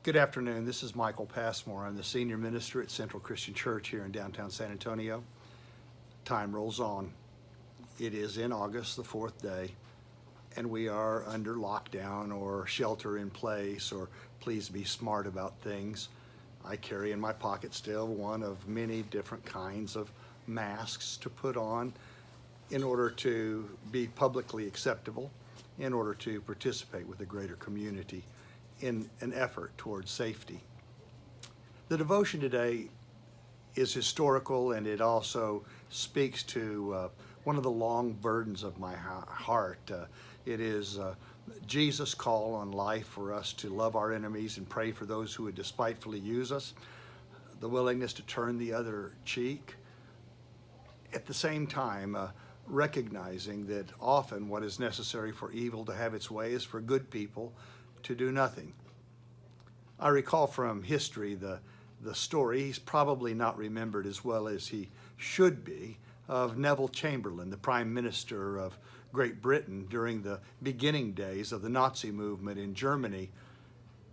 Good afternoon. This is Michael Passmore. I'm the senior minister at Central Christian Church here in downtown San Antonio. Time rolls on. It is in August, the fourth day, and we are under lockdown or shelter in place, or please be smart about things. I carry in my pocket still one of many different kinds of masks to put on in order to be publicly acceptable, in order to participate with a greater community in an effort towards safety. The devotion today is historical, and it also speaks to one of the long burdens of my heart. It is Jesus' call on life for us to love our enemies and pray for those who would despitefully use us, the willingness to turn the other cheek. At the same time, recognizing that often what is necessary for evil to have its way is for good people to do nothing. I recall from history the story, he's probably not remembered as well as he should be, of Neville Chamberlain, the Prime Minister of Great Britain during the beginning days of the Nazi movement in Germany.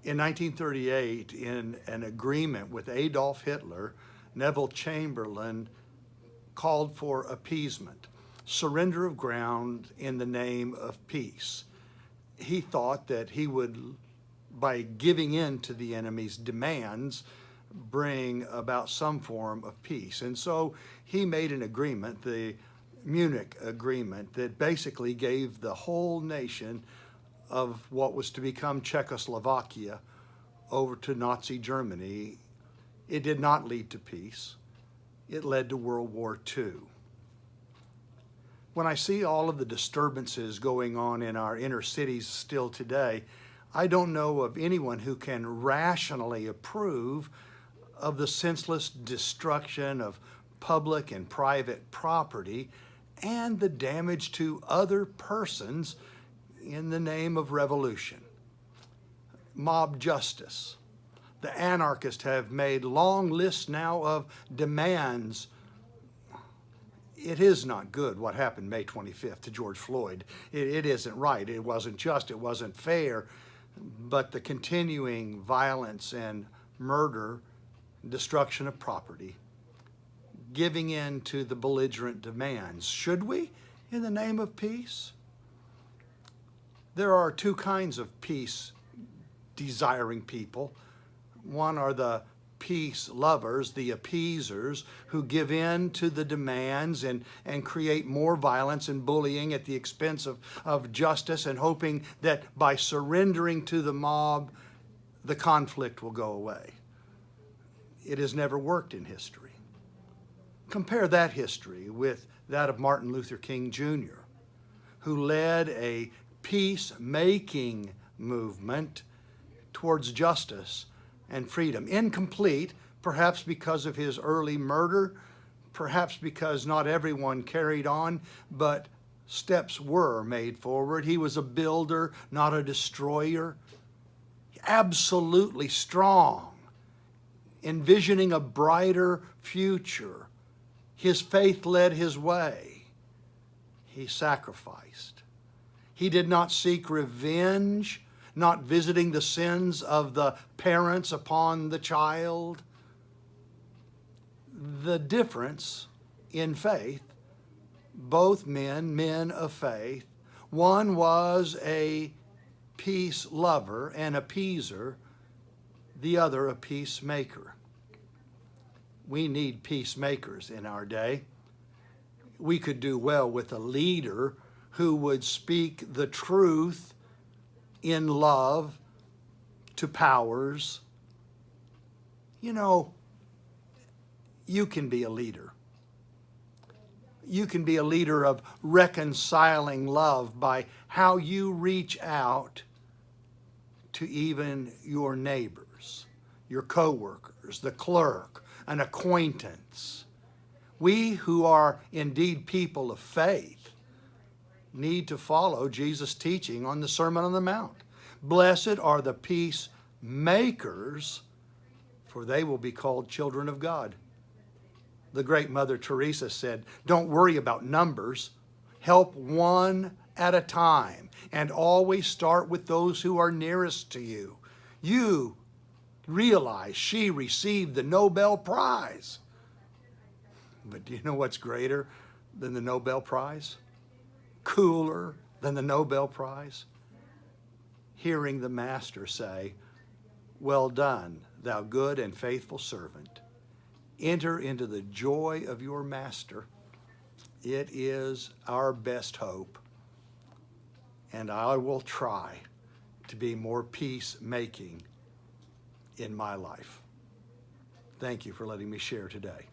In 1938, in an agreement with Adolf Hitler, Neville Chamberlain called for appeasement, surrender of ground in the name of peace. He thought that he would, by giving in to the enemy's demands, bring about some form of peace. And so he made an agreement, the Munich Agreement, that basically gave the whole nation of what was to become Czechoslovakia over to Nazi Germany. It did not lead to peace. It led to World War II. When I see all of the disturbances going on in our inner cities still today, I don't know of anyone who can rationally approve of the senseless destruction of public and private property and the damage to other persons in the name of revolution. Mob justice. The anarchists have made long lists now of demands. It is not good what happened May 25th to George Floyd. It isn't right. It wasn't just. It wasn't fair. But the continuing violence and murder, destruction of property, giving in to the belligerent demands. Should we, in the name of peace? There are two kinds of peace-desiring people. One are the peace lovers, the appeasers, who give in to the demands and create more violence and bullying at the expense of justice, and hoping that by surrendering to the mob, the conflict will go away. It has never worked in history. Compare that history with that of Martin Luther King Jr., who led a peacemaking movement towards justice and freedom. Incomplete, perhaps because of his early murder, perhaps because not everyone carried on, but steps were made forward. He was a builder, not a destroyer. Absolutely strong, envisioning a brighter future. His faith led his way. He sacrificed. He did not seek revenge, not visiting the sins of the parents upon the child. The difference in faith, both men of faith, one was a peace lover and appeaser, the other a peacemaker. We need peacemakers in our day. We could do well with a leader who would speak the truth in love to powers. You know, you can be a leader. You can be a leader of reconciling love by how you reach out to even your neighbors, your coworkers, the clerk, an acquaintance. We who are indeed people of faith need to follow Jesus' teaching on the Sermon on the Mount. Blessed are the peacemakers, for they will be called children of God. The great Mother Teresa said, don't worry about numbers. Help one at a time, and always start with those who are nearest to you. You realize she received the Nobel Prize. But do you know what's greater than the Nobel Prize? Cooler than the Nobel Prize? Hearing the master say, "Well done, thou good and faithful servant. Enter into the joy of your master." It is our best hope. And I will try to be more peacemaking in my life. Thank you for letting me share today.